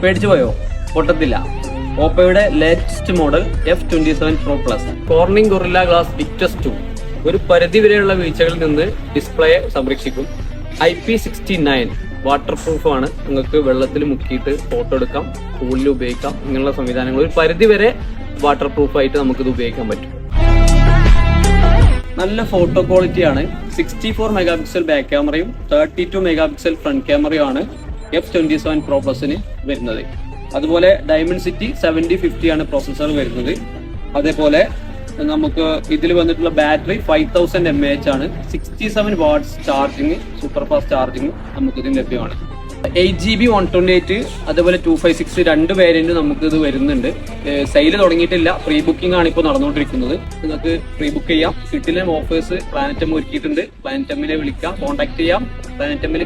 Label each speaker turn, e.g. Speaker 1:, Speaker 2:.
Speaker 1: പേടിച്ചു പോയോ? പൊട്ടത്തില്ല. ഓപ്പോയുടെ latest model F27 Pro Plus Corning Gorilla glass Victus 2 ഒരു പരിധി വരെയുള്ള വീഴ്ചകളിൽ നിന്ന് ഡിസ്പ്ലേയെ സംരക്ഷിക്കും. IP69 വാട്ടർ പ്രൂഫ് ആണ്. നിങ്ങൾക്ക് വെള്ളത്തിൽ മുക്കിയിട്ട് ഫോട്ടോ എടുക്കാം, പൂളിൽ ഉപയോഗിക്കാം. ഇങ്ങനെയുള്ള സംവിധാനങ്ങൾ ഒരു പരിധി വരെ വാട്ടർ പ്രൂഫ് ആയിട്ട് നമുക്കിത് ഉപയോഗിക്കാൻ പറ്റും. നല്ല ഫോട്ടോ ക്വാളിറ്റി ആണ്. 64 മെഗാ പിക്സൽ ബാക്ക് ക്യാമറയും 32 മെഗാ പിക്സൽ ഫ്രണ്ട് ക്യാമറയും ആണ് F27 Pro Plusന് വരുന്നത്. അതുപോലെ ഡയമൻസിറ്റി 7050 ആണ് പ്രോസസ്സർ വരുന്നത്. അതേപോലെ നമുക്ക് ഇതിൽ വന്നിട്ടുള്ള ബാറ്ററി 5000 mAh ആണ്. 67 watts charging, super fast charging നമുക്ക് ഇതിന് ലഭ്യമാണ്. 8GB 128 അതേപോലെ 256 രണ്ട് വേരിയന്റ് നമുക്ക് ഇത് വരുന്നുണ്ട്. സെയിൽ തുടങ്ങിയിട്ടില്ല, പ്രീ ബുക്കിംഗ് ആണ് ഇപ്പോൾ നടന്നുകൊണ്ടിരിക്കുന്നത്. നിങ്ങൾക്ക് പ്രീ ബുക്ക് ചെയ്യാം. കിട്ടിലും ഓഫേഴ്സ് പ്ലാനറ്റം ഒരുക്കിയിട്ടുണ്ട്. പ്ലാനറ്റമ്മിനെ വിളിക്കാം, കോൺടാക്ട് ചെയ്യാം. പ്ലാനറ്റമ്മിൽ